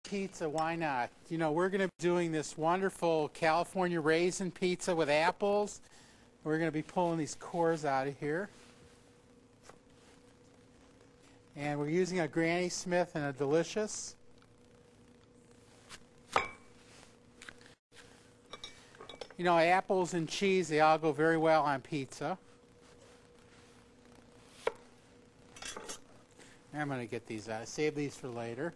pizza, why not? You know, we're going to be doing this wonderful California raisin pizza with apples. We're going to be pulling these cores out of here. And we're using a Granny Smith and a Delicious. You know, apples and cheese, they all go very well on pizza. I'm going to get these out. Save these for later.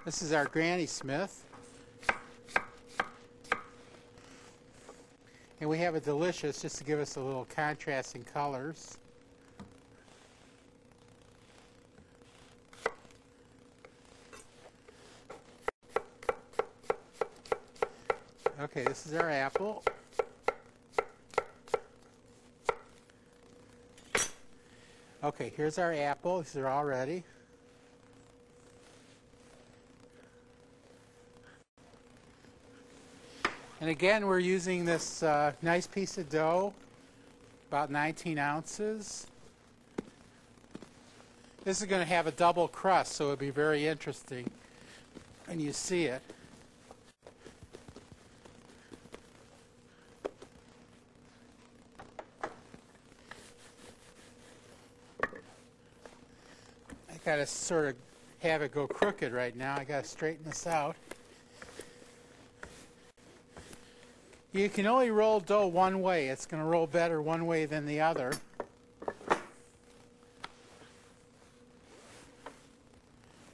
This is our Granny Smith. And we have a Delicious just to give us a little contrast in colors. Okay, this is our apple. Okay, here's our apple. These are all ready. And again, we're using this nice piece of dough, about 19 ounces. This is going to have a double crust, so it'll be very interesting when you see it. I got to sort of have it go crooked right now. I got to straighten this out. You can only roll dough one way. It's going to roll better one way than the other. A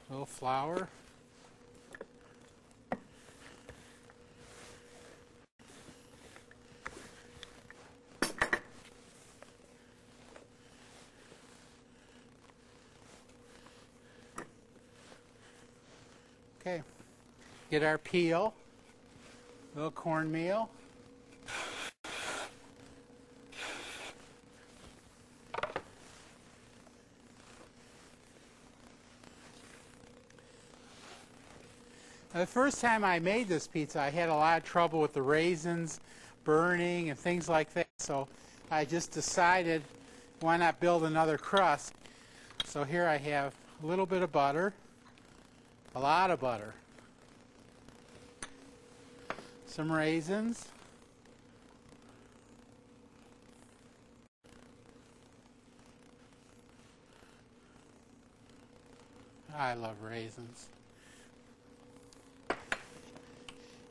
little flour. Okay. Get our peel. A little cornmeal. The first time I made this pizza, I had a lot of trouble with the raisins burning and things like that, so I just decided why not build another crust. So here I have a little bit of butter, a lot of butter, some raisins, I love raisins.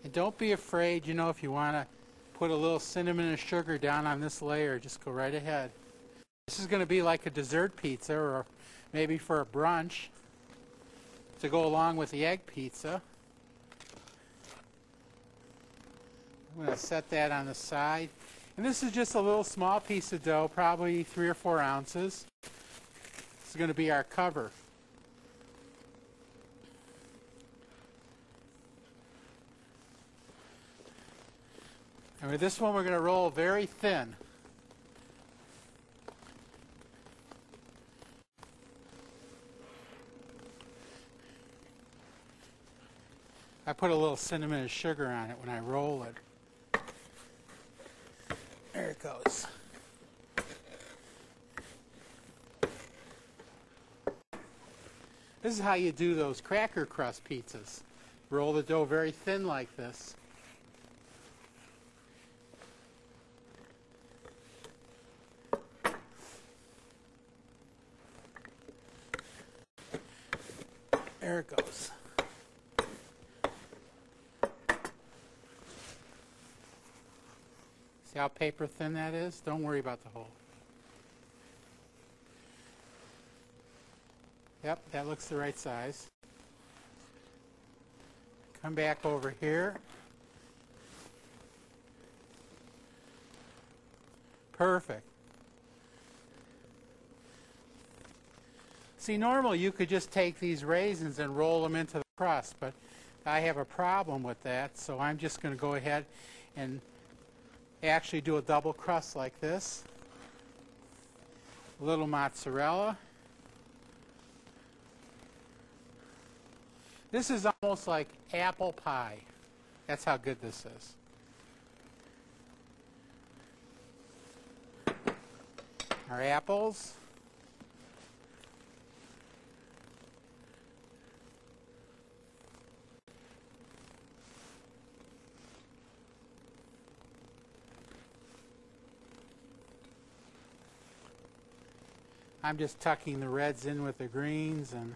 And don't be afraid, you know, if you want to put a little cinnamon and sugar down on this layer, just go right ahead. This is going to be like a dessert pizza, or maybe for a brunch to go along with the egg pizza. I'm going to set that on the side. And this is just a little small piece of dough, probably 3 or 4 ounces. This is going to be our cover. And with this one, we're going to roll very thin. I put a little cinnamon and sugar on it when I roll it. There it goes. This is how you do those cracker crust pizzas. Roll the dough very thin like this. There it goes. See how paper thin that is? Don't worry about the hole. Yep, that looks the right size. Come back over here. Perfect. See, normally you could just take these raisins and roll them into the crust, but I have a problem with that, so I'm just going to go ahead and actually do a double crust like this. A little mozzarella. This is almost like apple pie. That's how good this is. Our apples. I'm just tucking the reds in with the greens, and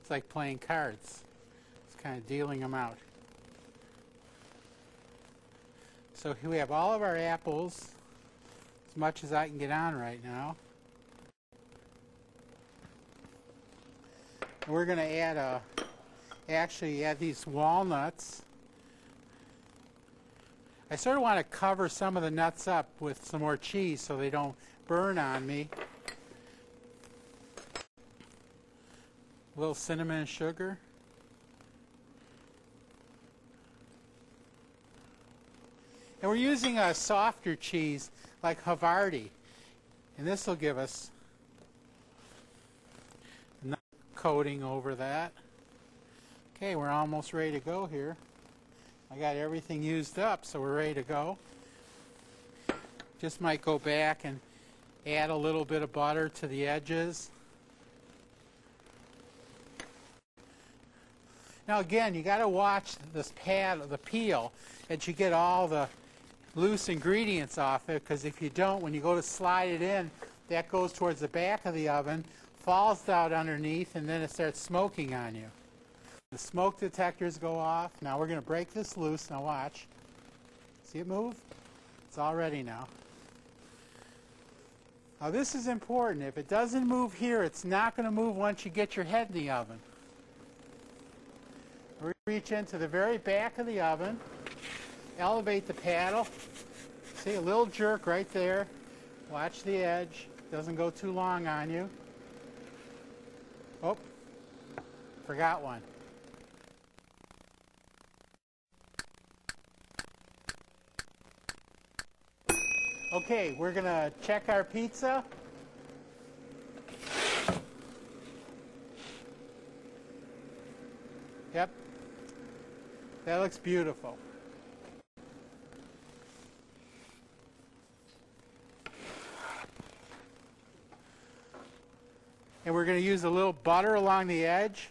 it's like playing cards. It's kind of dealing them out. So here we have all of our apples, as much as I can get on right now. And we're going to add actually add these walnuts. I sort of want to cover some of the nuts up with some more cheese so they don't burn on me. A little cinnamon and sugar. And we're using a softer cheese like Havarti. And this will give us another coating over that. Okay, we're almost ready to go here. I got everything used up, so we're ready to go. Just might go back and add a little bit of butter to the edges. Now again, you got to watch this the peel, that you get all the loose ingredients off it, because if you don't, when you go to slide it in, that goes towards the back of the oven, falls out underneath, and then it starts smoking on you. The smoke detectors go off. Now we're going to break this loose. Now watch. See it move? It's all ready now. Now this is important. If it doesn't move here, it's not going to move once you get your head in the oven. Reach into the very back of the oven. Elevate the paddle. See, a little jerk right there. Watch the edge. Doesn't go too long on you. Oh, forgot one. Okay, we're going to check our pizza. Yep. That looks beautiful. And we're going to use a little butter along the edge.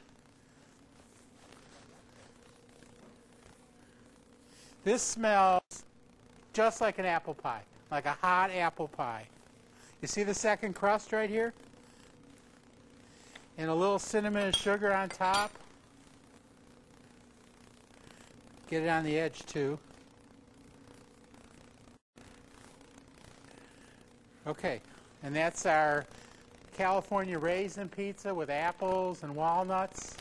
This smells just like an apple pie, like a hot apple pie. You see the second crust right here? And a little cinnamon and sugar on top. Get it on the edge too. Okay, and that's our California raisin pizza with apples and walnuts.